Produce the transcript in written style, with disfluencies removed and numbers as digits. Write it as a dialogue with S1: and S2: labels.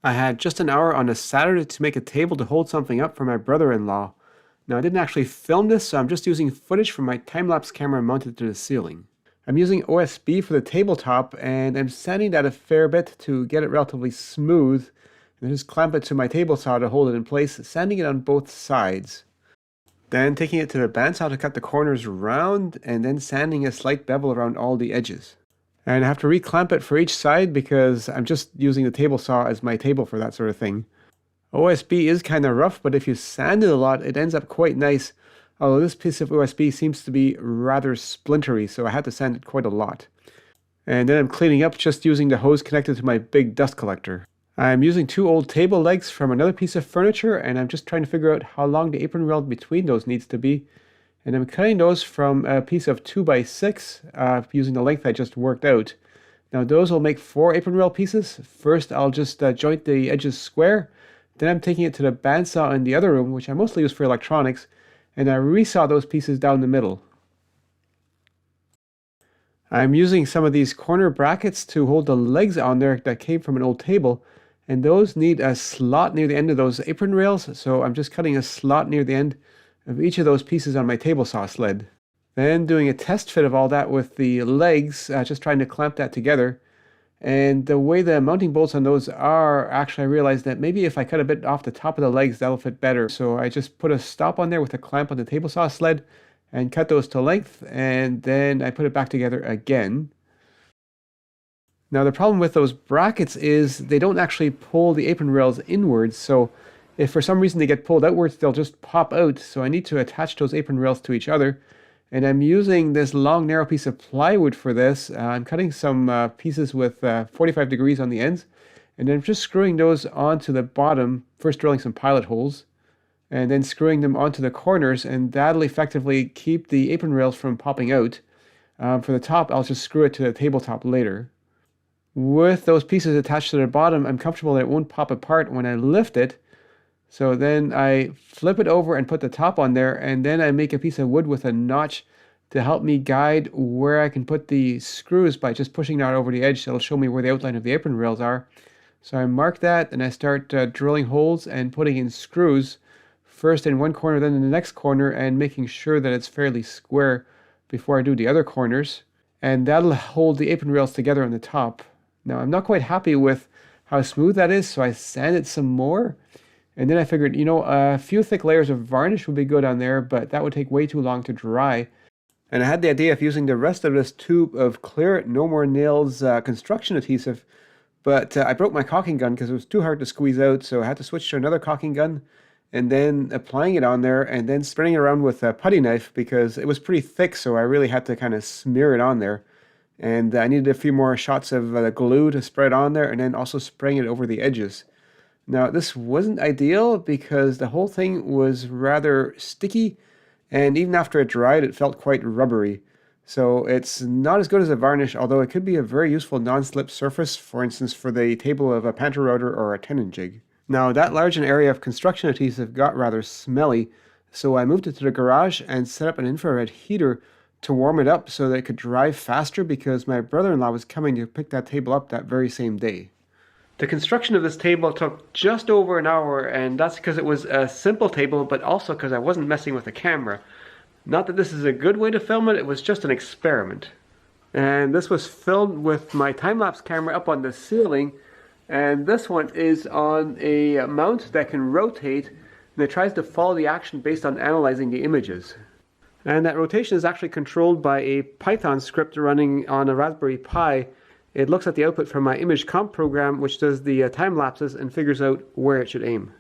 S1: I had just an hour on a Saturday to make a table to hold something up for my brother-in-law. Now, I didn't actually film this, so I'm just using footage from my time-lapse camera mounted to the ceiling. I'm using OSB for the tabletop, and I'm sanding that a fair bit to get it relatively smooth. And just clamp it to my table saw to hold it in place, sanding it on both sides. Then taking it to the bandsaw to cut the corners round, and then sanding a slight bevel around all the edges. And I have to reclamp it for each side because I'm just using the table saw as my table for that sort of thing. OSB is kind of rough, but if you sand it a lot, it ends up quite nice. Although this piece of OSB seems to be rather splintery, so I had to sand it quite a lot. And then I'm cleaning up just using the hose connected to my big dust collector. I'm using 2 old table legs from another piece of furniture, and I'm just trying to figure out how long the apron rail between those needs to be. And I'm cutting those from a piece of 2x6 using the length I just worked out. Now those will make 4 apron rail pieces. First I'll just joint the edges square. Then I'm taking it to the bandsaw in the other room, which I mostly use for electronics, and I resaw those pieces down the middle. I'm using some of these corner brackets to hold the legs on there that came from an old table, and those need a slot near the end of those apron rails, so I'm just cutting a slot near the end of each of those pieces on my table saw sled. Then doing a test fit of all that with the legs, just trying to clamp that together. And the way the mounting bolts on those are, actually I realized that maybe if I cut a bit off the top of the legs, that'll fit better. So I just put a stop on there with a clamp on the table saw sled and cut those to length, and then I put it back together again. Now the problem with those brackets is they don't actually pull the apron rails inwards, so if for some reason they get pulled outwards, they'll just pop out. So I need to attach those apron rails to each other. And I'm using this long, narrow piece of plywood for this. I'm cutting some pieces with 45 degrees on the ends. And I'm just screwing those onto the bottom, first drilling some pilot holes, and then screwing them onto the corners. And that'll effectively keep the apron rails from popping out. For the top, I'll just screw it to the tabletop later. With those pieces attached to the bottom, I'm comfortable that it won't pop apart when I lift it. So then I flip it over and put the top on there, and then I make a piece of wood with a notch to help me guide where I can put the screws by just pushing that over the edge. That'll show me where the outline of the apron rails are. So I mark that, and I start drilling holes and putting in screws, first in one corner, then in the next corner, and making sure that it's fairly square before I do the other corners. And that'll hold the apron rails together on the top. Now I'm not quite happy with how smooth that is, so I sand it some more. And then I figured, a few thick layers of varnish would be good on there, but that would take way too long to dry. And I had the idea of using the rest of this tube of clear No More Nails construction adhesive, but I broke my caulking gun because it was too hard to squeeze out, so I had to switch to another caulking gun, and then applying it on there, and then spreading it around with a putty knife because it was pretty thick, so I really had to kind of smear it on there. And I needed a few more shots of glue to spread on there, and then also spraying it over the edges. Now, this wasn't ideal because the whole thing was rather sticky, and even after it dried, it felt quite rubbery. So it's not as good as a varnish, although it could be a very useful non-slip surface, for instance, for the table of a panther router or a tenon jig. Now, that large an area of construction adhesive got rather smelly, so I moved it to the garage and set up an infrared heater to warm it up so that it could dry faster because my brother-in-law was coming to pick that table up that very same day. The construction of this table took just over an hour, and that's because it was a simple table, but also because I wasn't messing with the camera. Not that this is a good way to film it, it was just an experiment. And this was filmed with my time-lapse camera up on the ceiling, and this one is on a mount that can rotate, and it tries to follow the action based on analyzing the images. And that rotation is actually controlled by a Python script running on a Raspberry Pi. It looks at the output from my image comp program, which does the time lapses and figures out where it should aim.